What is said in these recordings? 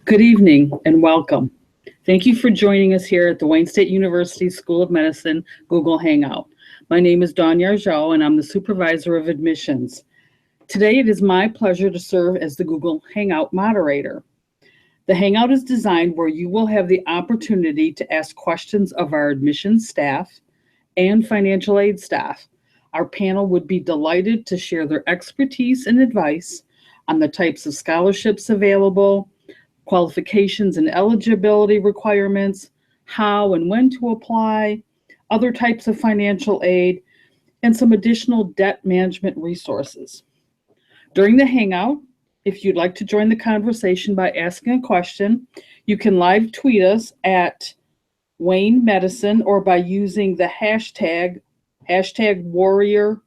Good evening and welcome. Thank you for joining us here at the Wayne State University School of Medicine Google Hangout. My name is Dawn Yargeau and I'm the Supervisor of Admissions. Today it is my pleasure to serve as the Google Hangout moderator. The Hangout is designed where you will have the opportunity to ask questions of our admissions staff and financial aid staff. Our panel would be delighted to share their expertise and advice on the types of scholarships available, qualifications and eligibility requirements, how and when to apply, other types of financial aid, and some additional debt management resources. During the Hangout, if you'd like to join the conversation by asking a question, you can live tweet us at Wayne Medicine or by using the hashtag WarriorMD,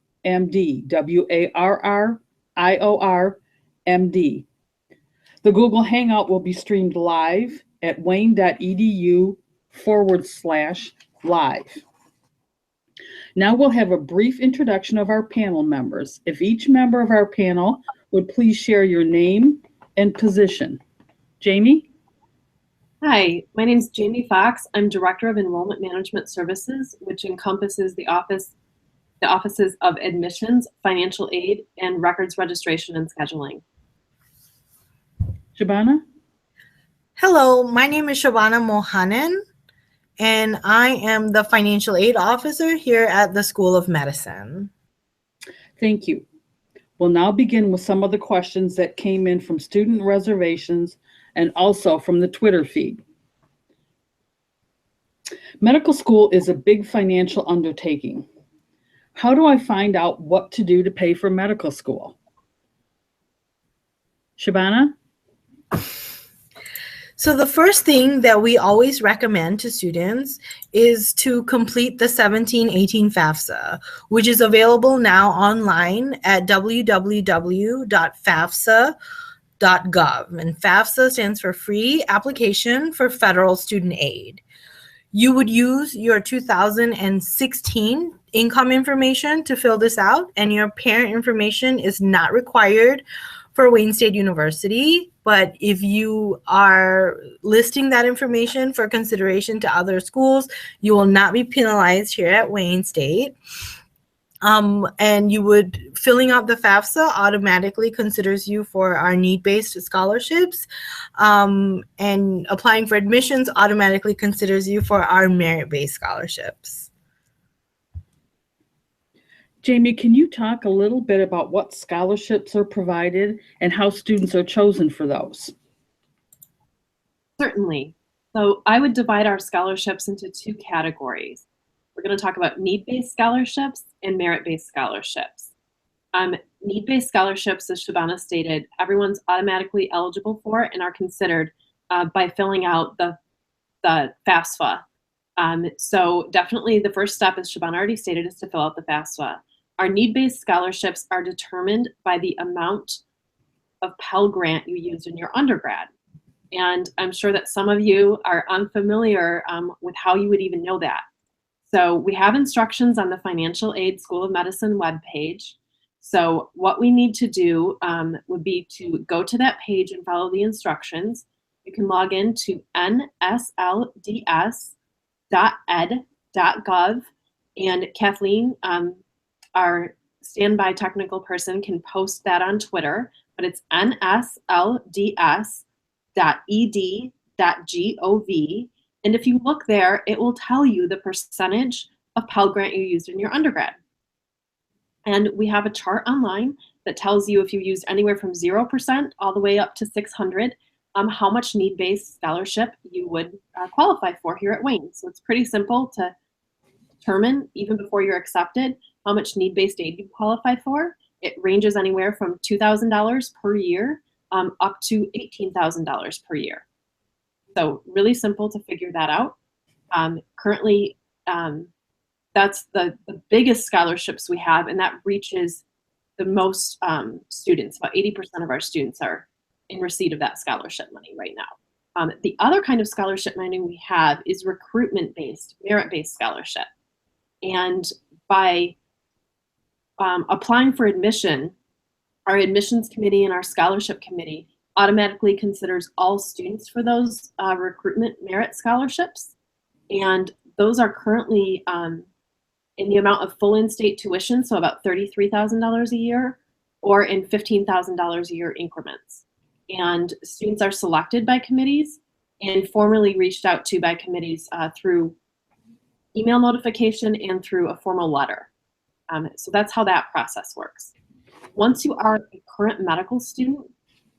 WARRIORMD. The Google Hangout will be streamed live at wayne.edu/live. Now we'll have a brief introduction of our panel members. If each member of our panel would please share your name and position. Jamie? Hi, my name is Jamie Fox. I'm Director of Enrollment Management Services, which encompasses the offices of admissions, financial aid, and records registration and scheduling. Shabana? Hello, my name is Shabana Mohanan, and I am the Financial Aid Officer here at the School of Medicine. Thank you. We'll now begin with some of the questions that came in from student reservations and also from the Twitter feed. Medical school is a big financial undertaking. How do I find out what to do to pay for medical school? Shabana? So the first thing that we always recommend to students is to complete the 1718 FAFSA, which is available now online at www.fafsa.gov. And FAFSA stands for Free Application for Federal Student Aid. You would use your 2016 income information to fill this out, and your parent information is not required for Wayne State University, but if you are listing that information for consideration to other schools, you will not be penalized here at Wayne State. And you would, filling out the FAFSA automatically considers you for our need-based scholarships, and applying for admissions automatically considers you for our merit-based scholarships. Jamie, can you talk a little bit about what scholarships are provided and how students are chosen for those? Certainly. So I would divide our scholarships into two categories. We're going to talk about need-based scholarships and merit-based scholarships. Need-based scholarships, as Shabana stated, everyone's automatically eligible for and are considered by filling out the FAFSA. So definitely the first step, as Shabana already stated, is to fill out the FAFSA. Our need-based scholarships are determined by the amount of Pell Grant you used in your undergrad. And I'm sure that some of you are unfamiliar with how you would even know that. So we have instructions on the Financial Aid School of Medicine webpage. So what we need to do would be to go to that page and follow the instructions. You can log in to nslds.ed.gov, and Kathleen, our standby technical person, can post that on Twitter, but it's nslds.ed.gov. And if you look there, it will tell you the percentage of Pell Grant you used in your undergrad. And we have a chart online that tells you if you used anywhere from 0% all the way up to 600, how much need-based scholarship you would qualify for here at Wayne. So it's pretty simple to determine, even before you're accepted, how much need-based aid you qualify for. It ranges anywhere from $2,000 per year up to $18,000 per year. So really simple to figure that out. Currently, that's the biggest scholarships we have, and that reaches the most students. About 80% of our students are in receipt of that scholarship money right now. The other kind of scholarship money we have is recruitment-based, merit-based scholarship. And by applying for admission, our admissions committee and our scholarship committee automatically considers all students for those recruitment merit scholarships. And those are currently in the amount of full in-state tuition, so about $33,000 a year, or in $15,000 a year increments. And students are selected by committees and formally reached out to by committees through email notification and through a formal letter. So that's how that process works. Once you are a current medical student,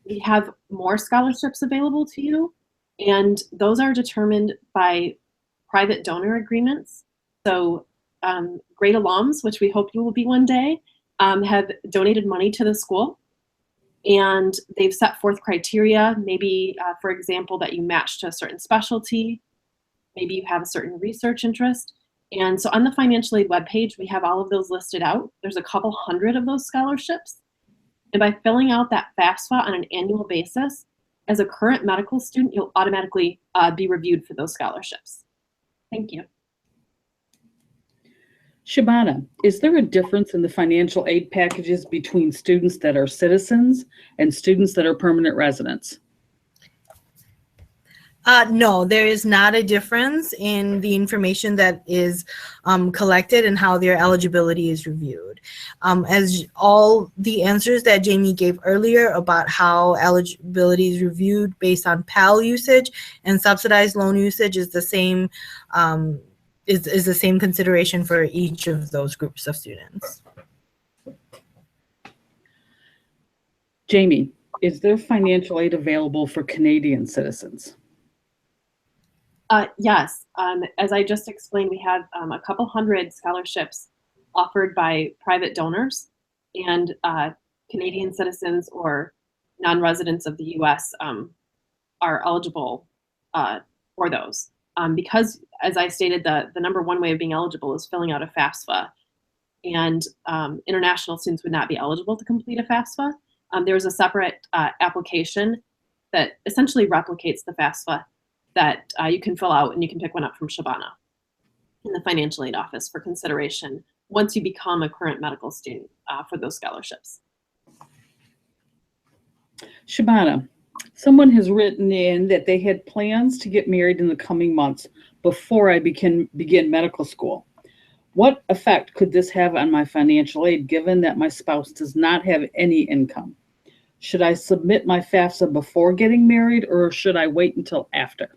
we have more scholarships available to you, and those are determined by private donor agreements. So great alums, which we hope you will be one day, have donated money to the school, and they've set forth criteria, maybe, for example, that you match to a certain specialty, maybe you have a certain research interest. And so on the financial aid webpage, we have all of those listed out. There's a couple hundred of those scholarships. And by filling out that FAFSA on an annual basis, as a current medical student, you'll automatically be reviewed for those scholarships. Thank you. Shabana, is there a difference in the financial aid packages between students that are citizens and students that are permanent residents? No, there is not a difference in the information that is collected and how their eligibility is reviewed. As all the answers that Jamie gave earlier about how eligibility is reviewed based on Pell usage and subsidized loan usage is the same is the same consideration for each of those groups of students. Jamie, is there financial aid available for Canadian citizens? Yes, as I just explained, we have a couple hundred scholarships offered by private donors, and Canadian citizens or non-residents of the US are eligible for those. Because, as I stated, the number one way of being eligible is filling out a FAFSA, and international students would not be eligible to complete a FAFSA. There's a separate application that essentially replicates the FAFSA that you can fill out, and you can pick one up from Shabana in the financial aid office for consideration once you become a current medical student for those scholarships. Shabana, someone has written in that they had plans to get married in the coming months before I begin medical school. What effect could this have on my financial aid given that my spouse does not have any income? Should I submit my FAFSA before getting married, or should I wait until after?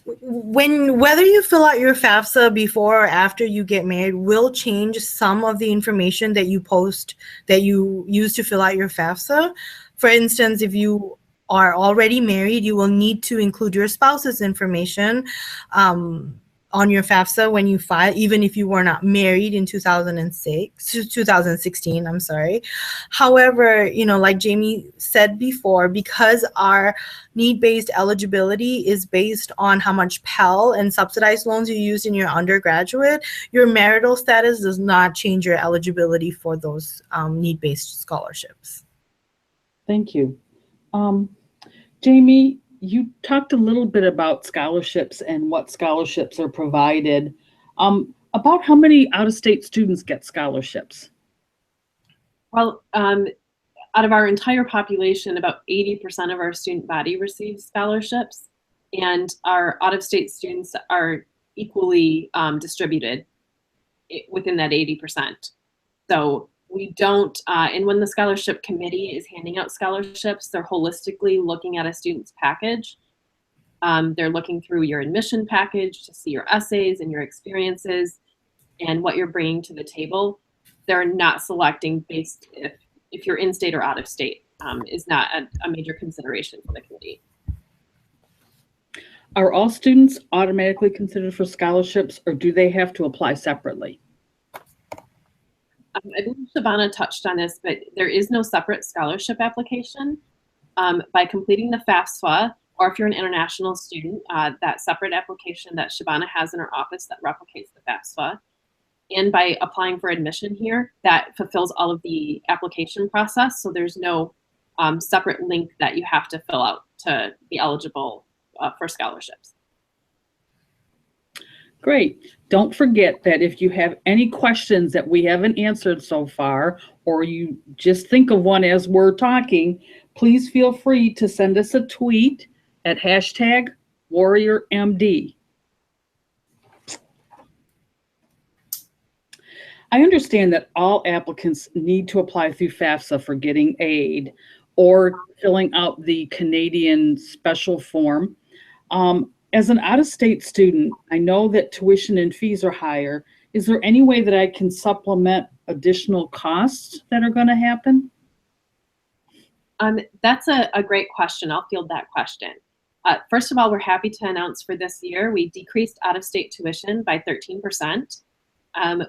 Whether you fill out your FAFSA before or after you get married will change some of the information that you post that you use to fill out your FAFSA. For instance, if you are already married, you will need to include your spouse's information on your FAFSA when you file, even if you were not married in 2016, I'm sorry. However, like Jamie said before, because our need-based eligibility is based on how much Pell and subsidized loans you used in your undergraduate, your marital status does not change your eligibility for those need-based scholarships. Thank you. Jamie, you talked a little bit about scholarships and what scholarships are provided. About how many out-of-state students get scholarships? Well, out of our entire population, about 80% of our student body receives scholarships, and our out-of-state students are equally distributed within that 80%. So we don't, and when the scholarship committee is handing out scholarships, they're holistically looking at a student's package. They're looking through your admission package to see your essays and your experiences and what you're bringing to the table. They're not selecting based if you're in state or out of state is not a major consideration for the committee. Are all students automatically considered for scholarships, or do they have to apply separately? I believe Shabana touched on this, but there is no separate scholarship application. By completing the FAFSA, or if you're an international student, that separate application that Shabana has in her office that replicates the FAFSA, and by applying for admission here, that fulfills all of the application process. So there's no separate link that you have to fill out to be eligible for scholarships. Great. Don't forget that if you have any questions that we haven't answered so far, or you just think of one as we're talking, please feel free to send us a tweet at #WarriorMD. I understand that all applicants need to apply through FAFSA for getting aid or filling out the Canadian special form. As an out-of-state student, I know that tuition and fees are higher. Is there any way that I can supplement additional costs that are going to happen? That's a great question. I'll field that question. First of all, we're happy to announce for this year, we decreased out-of-state tuition by 13%,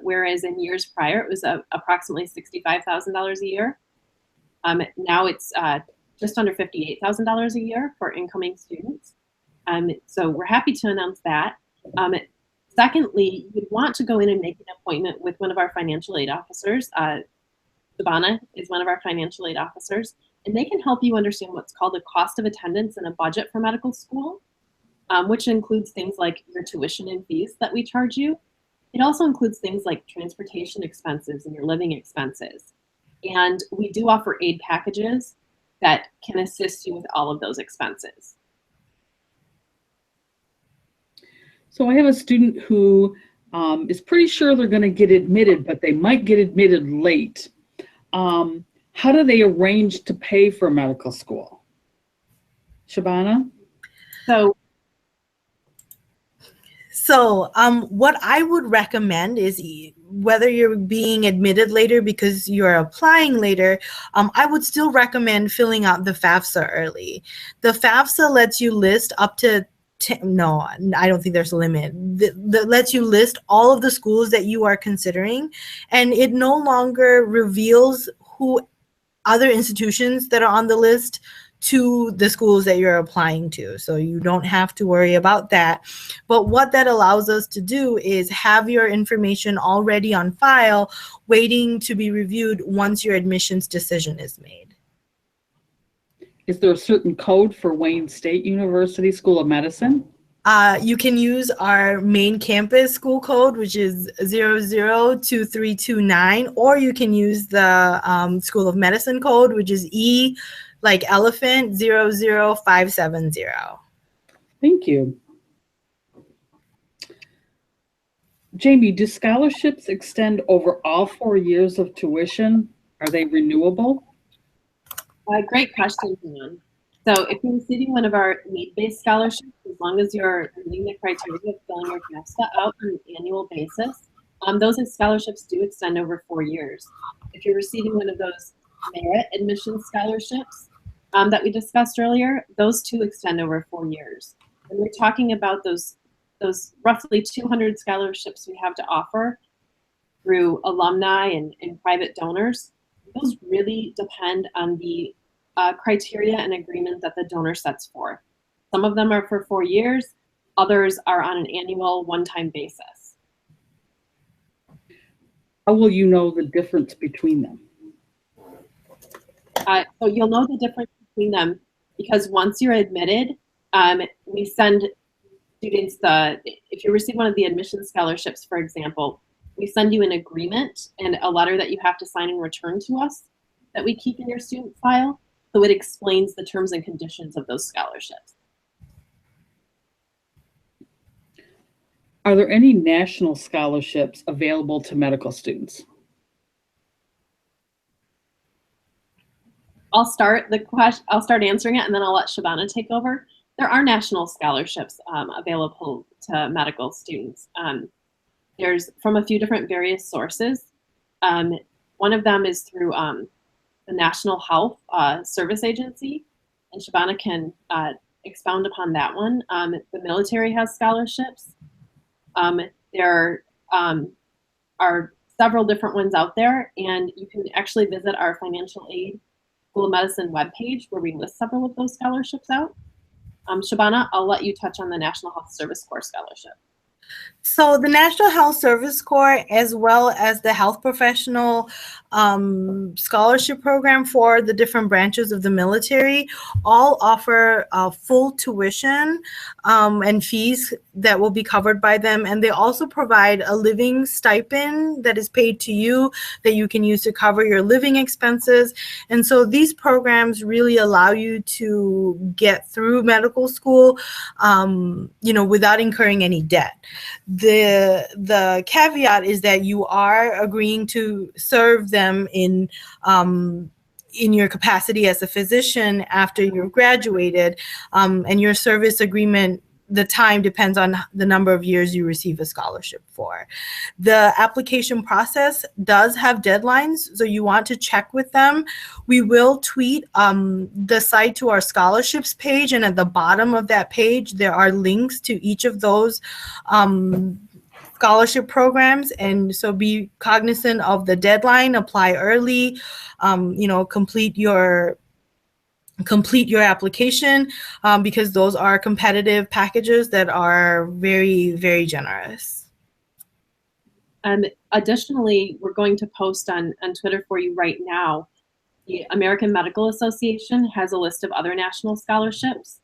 whereas in years prior, it was approximately $65,000 a year. Now it's just under $58,000 a year for incoming students. So we're happy to announce that. Secondly, you'd want to go in and make an appointment with one of our financial aid officers. Shabana is one of our financial aid officers, and they can help you understand what's called a cost of attendance and a budget for medical school, which includes things like your tuition and fees that we charge you. It also includes things like transportation expenses and your living expenses. And we do offer aid packages that can assist you with all of those expenses. So I have a student who is pretty sure they're going to get admitted, but they might get admitted late. How do they arrange to pay for medical school? Shabana? So what I would recommend is whether you're being admitted later because you're applying later, I would still recommend filling out the FAFSA early. The FAFSA lets you list up to no, I don't think there's a limit. That lets you list all of the schools that you are considering, and it no longer reveals who other institutions that are on the list to the schools that you're applying to. So you don't have to worry about that. But what that allows us to do is have your information already on file, waiting to be reviewed once your admissions decision is made. Is there a certain code for Wayne State University School of Medicine? You can use our main campus school code, which is 002329, or you can use the School of Medicine code, which is E like elephant 00570. Thank you. Jamie, do scholarships extend over all 4 years of tuition? Are they renewable? Great question, John. So if you're receiving one of our need-based scholarships, as long as you're meeting the criteria of filling your FAFSA out on an annual basis, those scholarships do extend over 4 years. If you're receiving one of those merit admission scholarships that we discussed earlier, those too extend over 4 years. And we're talking about those roughly 200 scholarships we have to offer through alumni and private donors. Those really depend on the criteria and agreement that the donor sets forth. Some of them are for 4 years, others are on an annual one-time basis. How will you know the difference between them? So you'll know the difference between them because once you're admitted, we send students if you receive one of the admission scholarships, for example, we send you an agreement and a letter that you have to sign and return to us that we keep in your student file. So it explains the terms and conditions of those scholarships. Are there any national scholarships available to medical students? I'll start answering it and then I'll let Shabana take over. There are national scholarships available to medical students. There's from a few different various sources. One of them is through the National Health Service Agency, and Shabana can expound upon that one. The military has scholarships. There are several different ones out there, and you can actually visit our financial aid School of Medicine webpage where we list several of those scholarships out. Shabana, I'll let you touch on the National Health Service Corps scholarship. So the National Health Service Corps, as well as the Health Professional Scholarship Program for the different branches of the military, all offer full tuition and fees that will be covered by them, and they also provide a living stipend that is paid to you that you can use to cover your living expenses. And so these programs really allow you to get through medical school, you know, without incurring any debt. The caveat is that you are agreeing to serve them in your capacity as a physician after you've graduated, and your service agreement, the time depends on the number of years you receive a scholarship for. The application process does have deadlines, so you want to check with them. We will tweet the site to our scholarships page, and at the bottom of that page, there are links to each of those scholarship programs. And so be cognizant of the deadline, apply early, you know, complete your application, because those are competitive packages that are very, very generous. Additionally, we're going to post on Twitter for you right now. The American Medical Association has a list of other national scholarships.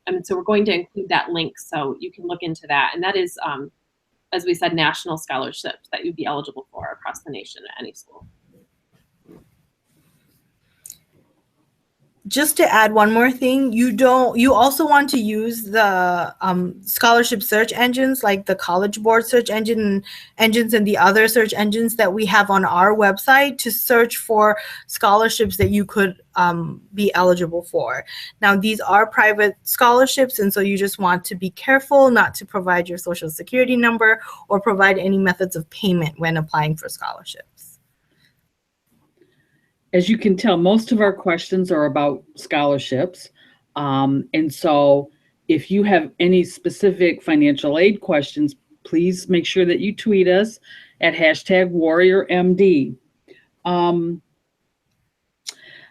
And so we're going to include that link so you can look into that. And that is, as we said, national scholarships that you'd be eligible for across the nation at any school. Just to add one more thing, you also want to use the scholarship search engines like the College Board search engines and the other search engines that we have on our website to search for scholarships that you could be eligible for. Now, these are private scholarships, and so you just want to be careful not to provide your social security number or provide any methods of payment when applying for scholarships. As you can tell, most of our questions are about scholarships. And so if you have any specific financial aid questions, please make sure that you tweet us at #WarriorMD. I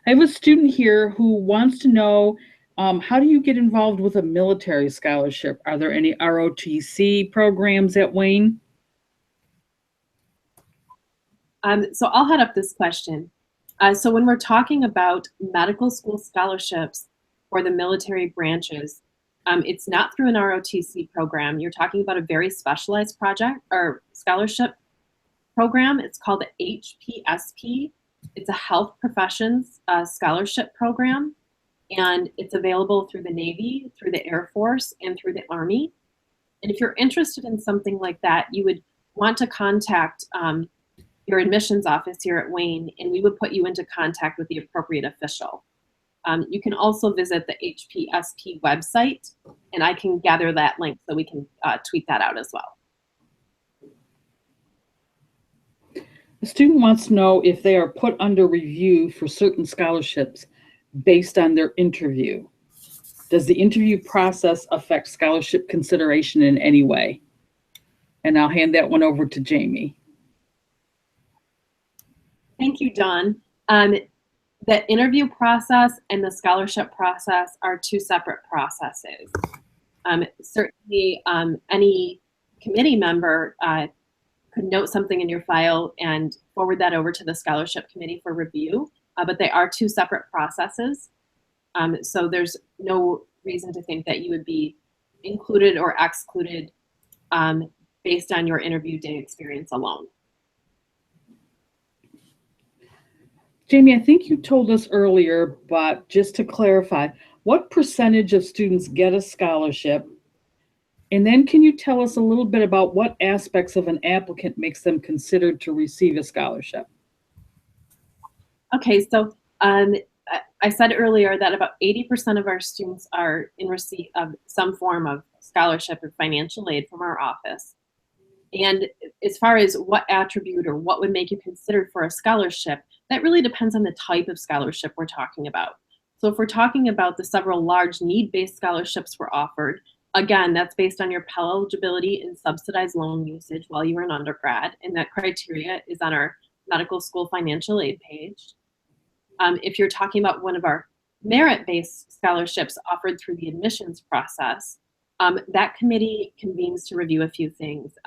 have a student here who wants to know, how do you get involved with a military scholarship? Are there any ROTC programs at Wayne? So I'll head up this question. So when we're talking about medical school scholarships for the military branches, it's not through an ROTC program. You're talking about a very specialized project or scholarship program. It's called the HPSP. It's a health professions scholarship program, and it's available through the Navy, through the Air Force, and through the Army. And if you're interested in something like that, you would want to contact your admissions office here at Wayne, and we would put you into contact with the appropriate official. You can also visit the HPSP website, and I can gather that link so we can tweet that out as well. The student wants to know if they are put under review for certain scholarships based on their interview. Does the interview process affect scholarship consideration in any way? And I'll hand that one over to Jamie. Thank you, Dawn. The interview process and the scholarship process are two separate processes. Certainly, any committee member could note something in your file and forward that over to the scholarship committee for review, but they are two separate processes. So there's no reason to think that you would be included or excluded based on your interview day experience alone. Jamie, I think you told us earlier, but just to clarify, what percentage of students get a scholarship? And then can you tell us a little bit about what aspects of an applicant makes them considered to receive a scholarship? Okay, so I said earlier that about 80% of our students are in receipt of some form of scholarship or financial aid from our office. And as far as what attribute or what would make you considered for a scholarship, that really depends on the type of scholarship we're talking about. So if we're talking about the several large need-based scholarships we're offered, again, that's based on your Pell eligibility and subsidized loan usage while you were an undergrad, and that criteria is on our medical school financial aid page. If you're talking about one of our merit-based scholarships offered through the admissions process, that committee convenes to review a few things.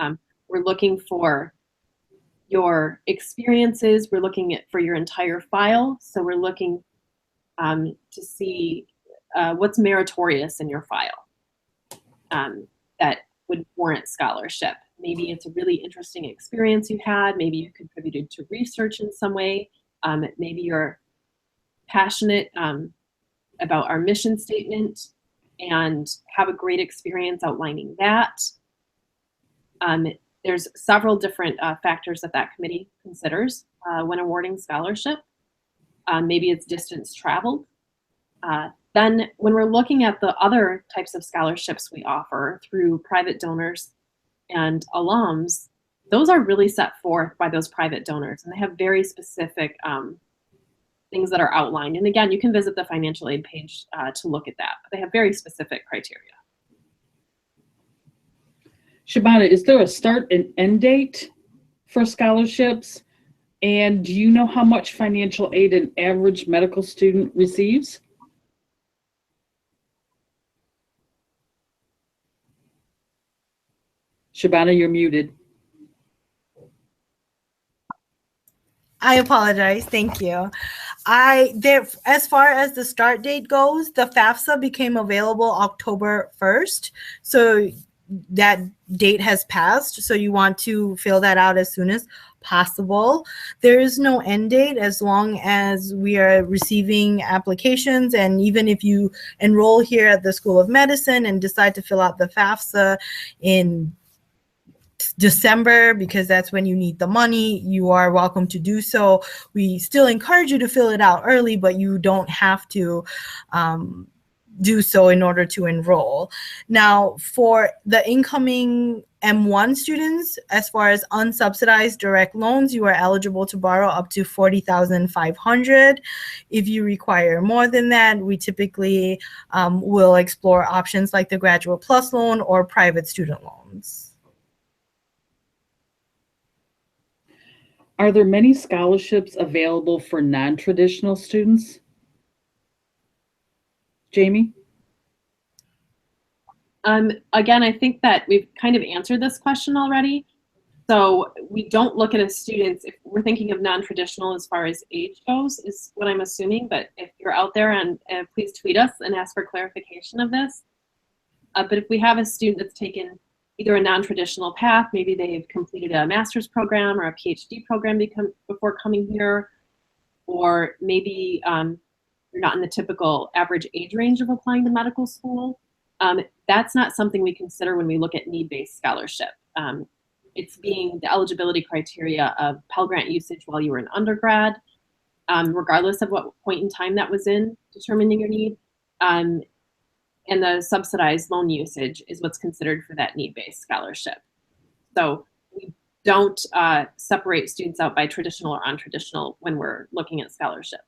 We're looking for your experiences. We're looking at for your entire file. So we're looking to see what's meritorious in your file that would warrant scholarship. Maybe it's a really interesting experience you had. Maybe you contributed to research in some way. Maybe you're passionate about our mission statement and have a great experience outlining that. There's several different factors that committee considers when awarding scholarship. Maybe it's distance traveled. Then when we're looking at the other types of scholarships we offer through private donors and alums, those are really set forth by those private donors, and they have very specific things that are outlined. And again, you can visit the financial aid page to look at that, but they have very specific criteria. Shabana, is there a start and end date for scholarships? And do you know how much financial aid an average medical student receives? Shabana, you're muted. I apologize. Thank you. As far as the start date goes, the FAFSA became available October 1st. So that date has passed. So you want to fill that out as soon as possible. There is no end date as long as we are receiving applications. And even if you enroll here at the School of Medicine and decide to fill out the FAFSA in December, because that's when you need the money, you are welcome to do so. We still encourage you to fill it out early, but you don't have to do so in order to enroll. Now, for the incoming M1 students, as far as unsubsidized direct loans, you are eligible to borrow up to $40,500. If you require more than that, we typically will explore options like the Graduate Plus loan or private student loans. Are there many scholarships available for non-traditional students? Jamie? Again, I think that we've kind of answered this question already. So we don't look at a student, if we're thinking of non-traditional as far as age goes, is what I'm assuming. But if you're out there, and please tweet us and ask for clarification of this. But if we have a student that's taken either a non-traditional path, maybe they've completed a master's program or a PhD program before coming here, or maybe you're not in the typical average age range of applying to medical school, that's not something we consider when we look at need-based scholarship. It's being the eligibility criteria of Pell Grant usage while you were an undergrad, regardless of what point in time that was in determining your need. And the subsidized loan usage is what's considered for that need-based scholarship. So we don't separate students out by traditional or untraditional when we're looking at scholarship.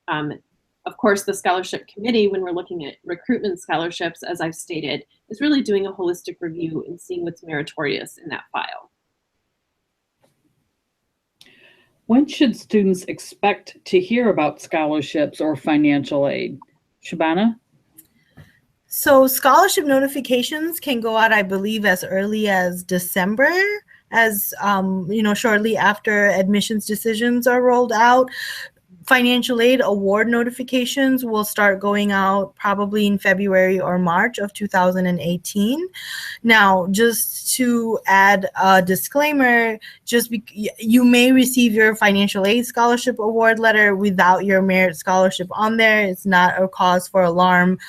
Of course, the scholarship committee, when we're looking at recruitment scholarships, as I've stated, is really doing a holistic review and seeing what's meritorious in that file. When should students expect to hear about scholarships or financial aid? Shabana? So scholarship notifications can go out, I believe, as early as December, as shortly after admissions decisions are rolled out. Financial aid award notifications will start going out probably in February or March of 2018. Now, just to add a disclaimer, you may receive your financial aid scholarship award letter without your merit scholarship on there. It's not a cause for alarm.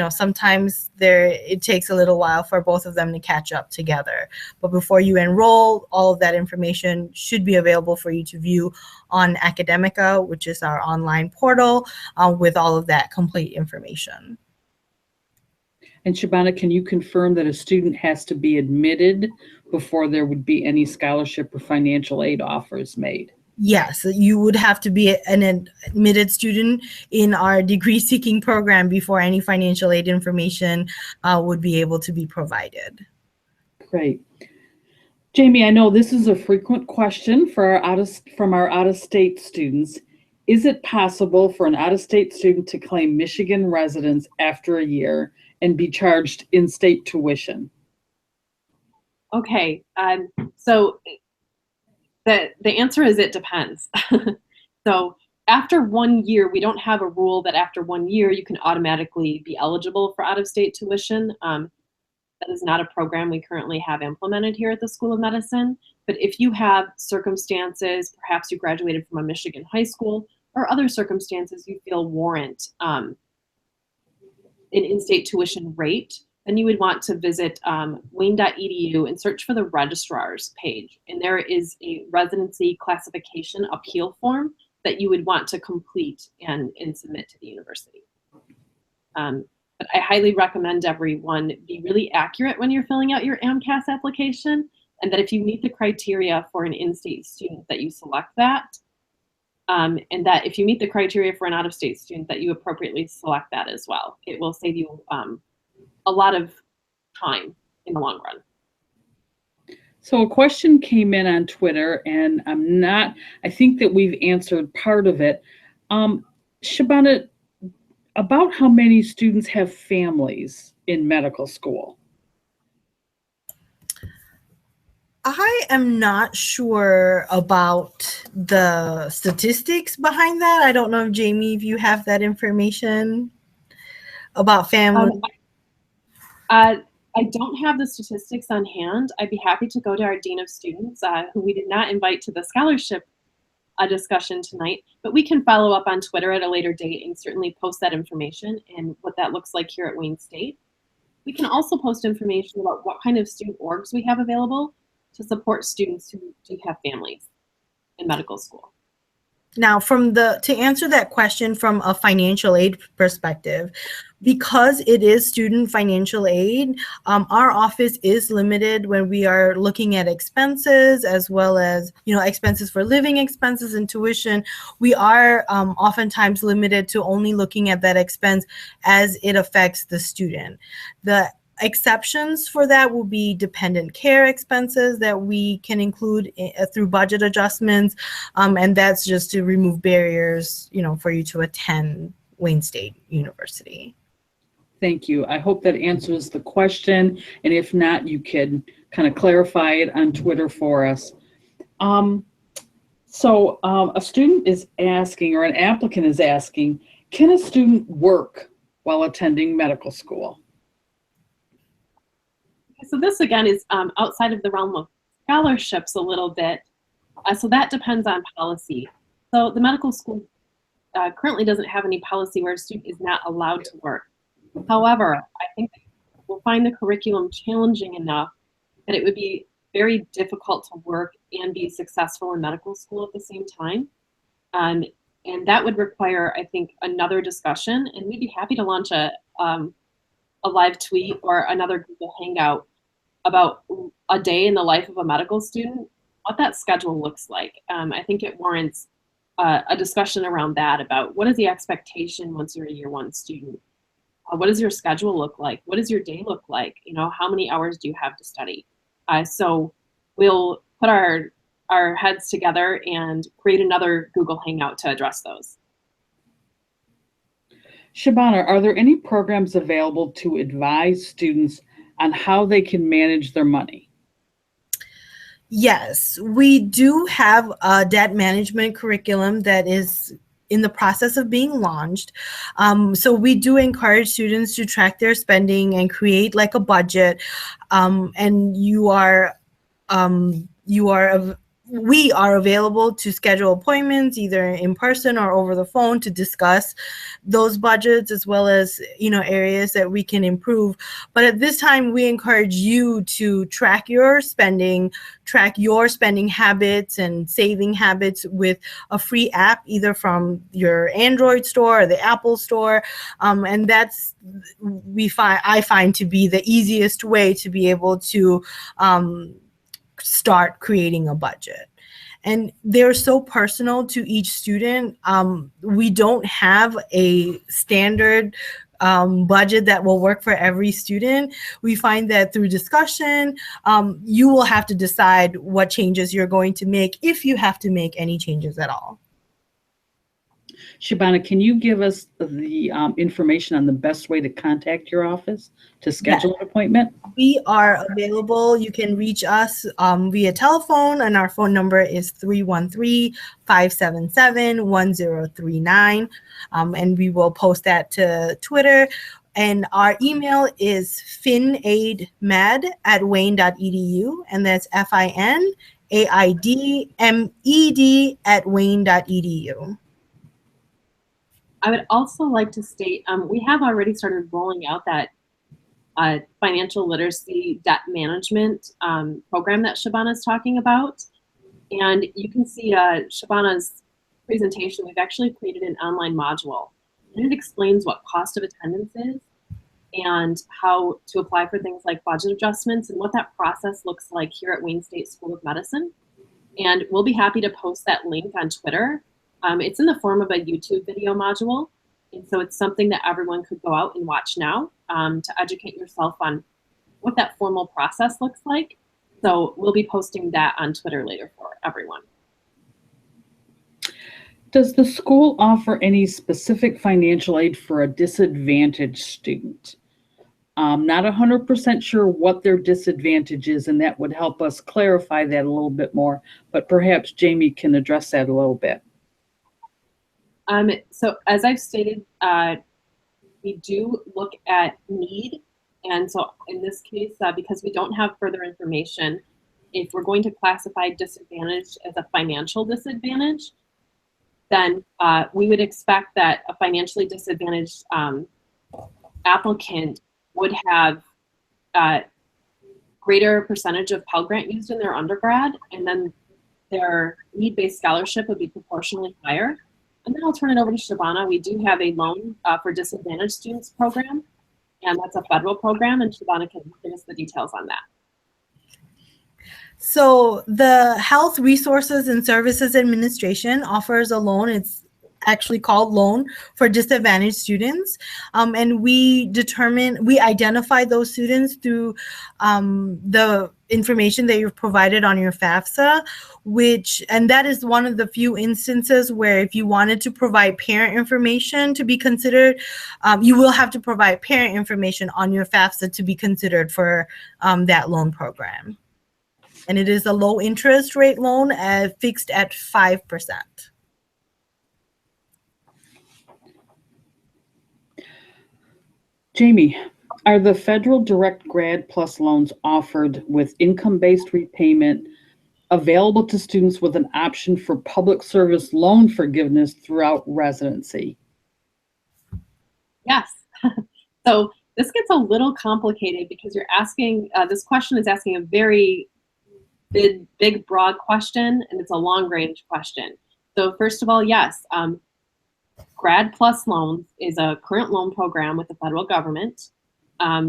Sometimes it takes a little while for both of them to catch up together. But before you enroll, all of that information should be available for you to view on Academica, which is our online portal, with all of that complete information. And Shabana, can you confirm that a student has to be admitted before there would be any scholarship or financial aid offers made? Yes, you would have to be an admitted student in our degree seeking program before any financial aid information would be able to be provided. Great. Jamie, I know this is a frequent question from our out-of-state students. Is it possible for an out-of-state student to claim Michigan residence after a year and be charged in-state tuition? Okay, so the answer is it depends. So after 1 year, we don't have a rule that after 1 year you can automatically be eligible for out-of-state tuition. That is not a program we currently have implemented here at the School of Medicine. But if you have circumstances, perhaps you graduated from a Michigan high school, or other circumstances you feel warrant an in-state tuition rate, then you would want to visit wayne.edu and search for the registrar's page. And there is a residency classification appeal form that you would want to complete and submit to the university. But I highly recommend everyone be really accurate when you're filling out your AMCAS application, and that if you meet the criteria for an in-state student, that you select that, and that if you meet the criteria for an out-of-state student, that you appropriately select that as well. It will save you a lot of time in the long run. So a question came in on Twitter, and I think that we've answered part of it. Shabana, about how many students have families in medical school? I am not sure about the statistics behind that. I don't know, Jamie, if you have that information about family. I don't have the statistics on hand. I'd be happy to go to our Dean of Students, who we did not invite to the scholarship discussion tonight, but we can follow up on Twitter at a later date and certainly post that information and what that looks like here at Wayne State. We can also post information about what kind of student orgs we have available to support students who do have families in medical school. Now, to answer that question from a financial aid perspective, because it is student financial aid, our office is limited when we are looking at expenses, as well as, expenses for living expenses and tuition. We are oftentimes limited to only looking at that expense as it affects the student. The exceptions for that will be dependent care expenses that we can include through budget adjustments, and that's just to remove barriers, for you to attend Wayne State University. Thank you. I hope that answers the question, and if not, you can kind of clarify it on Twitter for us. So a student is asking, or an applicant is asking, can a student work while attending medical school? So this, again, is outside of the realm of scholarships a little bit. So that depends on policy. So the medical school currently doesn't have any policy where a student is not allowed to work. However, I think we'll find the curriculum challenging enough that it would be very difficult to work and be successful in medical school at the same time. And that would require, I think, another discussion. And we'd be happy to launch a live tweet or another Google Hangout about a day in the life of a medical student, what that schedule looks like. I think it warrants a discussion around that, about what is the expectation once you're a year one student? What does your schedule look like? What does your day look like? How many hours do you have to study? So we'll put our heads together and create another Google Hangout to address those. Shabana, are there any programs available to advise students on how they can manage their money? Yes, we do have a debt management curriculum that is in the process of being launched. So we do encourage students to track their spending and create like a budget. And we are available to schedule appointments either in person or over the phone to discuss those budgets, as well as areas that we can improve. But at this time, we encourage you to track your spending habits and saving habits with a free app, either from your Android store or the Apple store. And that's I find to be the easiest way to be able to start creating a budget. And they're so personal to each student. We don't have a standard budget that will work for every student. We find that through discussion, you will have to decide what changes you're going to make, if you have to make any changes at all. Shabana, can you give us the information on the best way to contact your office to schedule an appointment? We are available. You can reach us via telephone, and our phone number is 313-577-1039. And we will post that to Twitter. And our email is finaidmed@wayne.edu, and that's FINAIDMED@wayne.edu. I would also like to state we have already started rolling out that financial literacy debt management program that Shabana is talking about. And you can see Shabana's presentation. We've actually created an online module, and it explains what cost of attendance is and how to apply for things like budget adjustments and what that process looks like here at Wayne State School of Medicine. And we'll be happy to post that link on Twitter. It's in the form of a YouTube video module. And so it's something that everyone could go out and watch now to educate yourself on what that formal process looks like. So we'll be posting that on Twitter later for everyone. Does the school offer any specific financial aid for a disadvantaged student? Not 100% sure what their disadvantage is, and that would help us clarify that a little bit more, but perhaps Jamie can address that a little bit. So as I've stated, we do look at need. And so in this case, because we don't have further information, if we're going to classify disadvantage as a financial disadvantage, then we would expect that a financially disadvantaged applicant would have greater percentage of Pell Grant used in their undergrad, and then their need-based scholarship would be proportionally higher. And then I'll turn it over to Shabana. We do have a loan for disadvantaged students program, and that's a federal program, and Shabana can give us the details on that. So the Health Resources and Services Administration offers a loan. It's actually called Loan for Disadvantaged Students. And we identify those students through the information that you've provided on your FAFSA, and that is one of the few instances where if you wanted to provide parent information to be considered, you will have to provide parent information on your FAFSA to be considered for that loan program. And it is a low interest rate loan fixed at 5%. Jamie, are the federal direct grad plus loans offered with income-based repayment available to students with an option for public service loan forgiveness throughout residency? Yes. So this gets a little complicated because you're asking, this question is asking a very big, broad question, and it's a long-range question. So first of all, yes, Grad Plus Loans is a current loan program with the federal government.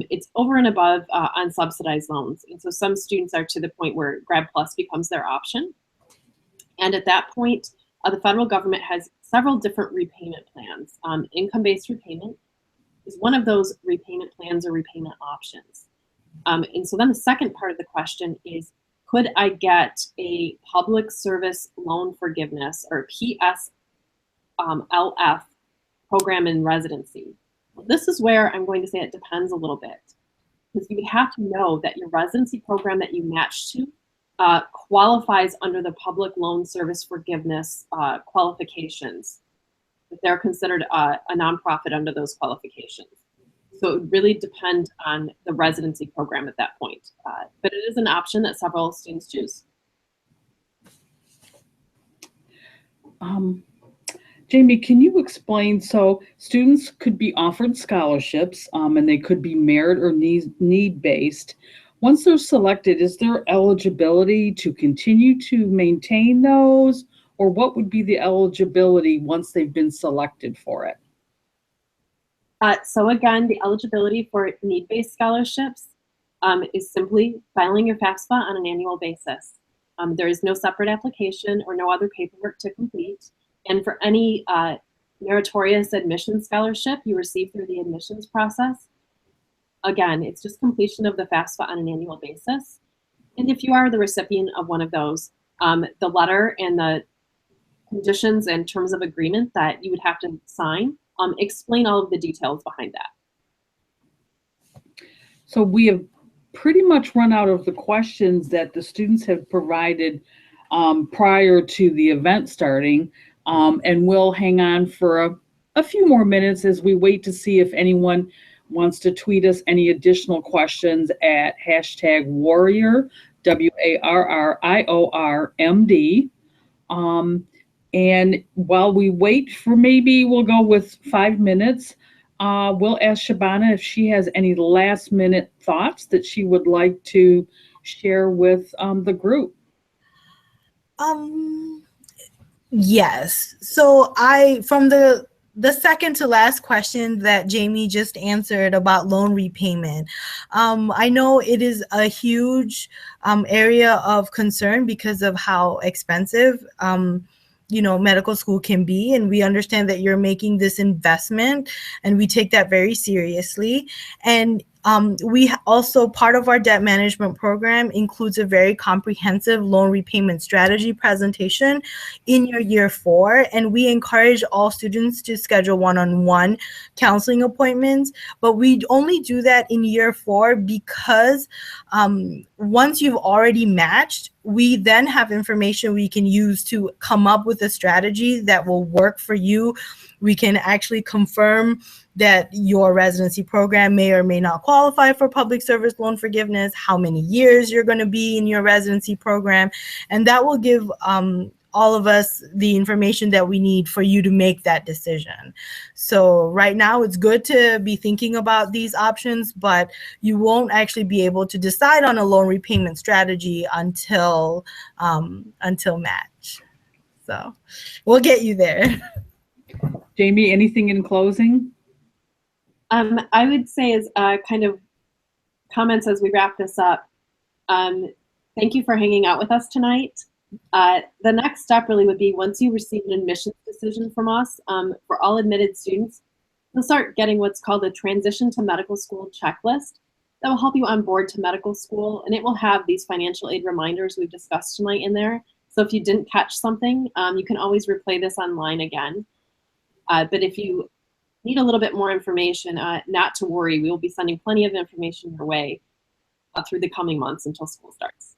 It's over and above unsubsidized loans. And so some students are to the point where Grad Plus becomes their option. And at that point, the federal government has several different repayment plans. Income-based repayment is one of those repayment plans or repayment options. And so then the second part of the question is, could I get a public service loan forgiveness or PSLF program in residency? Well, this is where I'm going to say it depends a little bit, because you have to know that your residency program that you match to qualifies under the public loan service forgiveness qualifications. They're considered a nonprofit under those qualifications. So it would really depend on the residency program at that point. But it is an option that several students choose. Jamie, can you explain, so students could be offered scholarships and they could be merit or need-based. Once they're selected, is there eligibility to continue to maintain those, or what would be the eligibility once they've been selected for it? So again, the eligibility for need-based scholarships is simply filing your FAFSA on an annual basis. There is no separate application or no other paperwork to complete. And for any meritorious admission scholarship you receive through the admissions process, again, it's just completion of the FAFSA on an annual basis. And if you are the recipient of one of those, the letter and the conditions and terms of agreement that you would have to sign explain all of the details behind that. So we have pretty much run out of the questions that the students have provided prior to the event starting, and we'll hang on for a few more minutes as we wait to see if anyone wants to tweet us any additional questions at hashtag warrior, WARRIORMD. And while we wait for, maybe we'll go with 5 minutes, we'll ask Shabana if she has any last minute thoughts that she would like to share with the group. Yes. So from the second to last question that Jamie just answered about loan repayment, I know it is a huge area of concern because of how expensive medical school can be, and we understand that you're making this investment, and we take that very seriously. And we also, part of our debt management program includes a very comprehensive loan repayment strategy presentation in your year 4, and we encourage all students to schedule one-on-one counseling appointments, but we only do that in year 4 because once you've already matched, we then have information we can use to come up with a strategy that will work for you. We can actually confirm that your residency program may or may not qualify for public service loan forgiveness, how many years you're going to be in your residency program, and that will give all of us the information that we need for you to make that decision. So right now it's good to be thinking about these options, but you won't actually be able to decide on a loan repayment strategy until match. So we'll get you there. Jamie, anything in closing? I would say as kind of comments as we wrap this up, thank you for hanging out with us tonight. The next step really would be, once you receive an admissions decision from us, for all admitted students, you'll start getting what's called a transition to medical school checklist that will help you on board to medical school, and it will have these financial aid reminders we've discussed tonight in there. So if you didn't catch something, you can always replay this online again. But if you need a little bit more information, not to worry, we will be sending plenty of information your way through the coming months until school starts.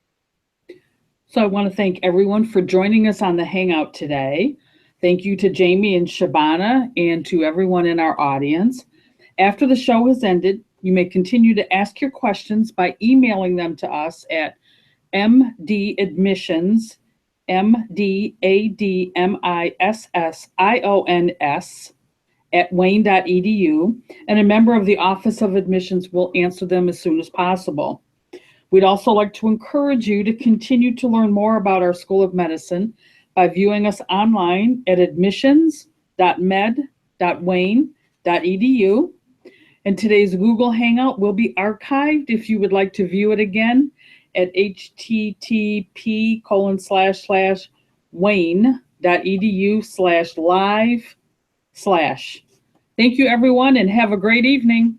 So I want to thank everyone for joining us on the Hangout today. Thank you to Jamie and Shabana, and to everyone in our audience. After the show has ended, you may continue to ask your questions by emailing them to us at mdadmissions, mdadmissions, at wayne.edu, and a member of the Office of Admissions will answer them as soon as possible. We'd also like to encourage you to continue to learn more about our School of Medicine by viewing us online at admissions.med.wayne.edu. And today's Google Hangout will be archived if you would like to view it again at http://wayne.edu/live/. Thank you, everyone, and have a great evening.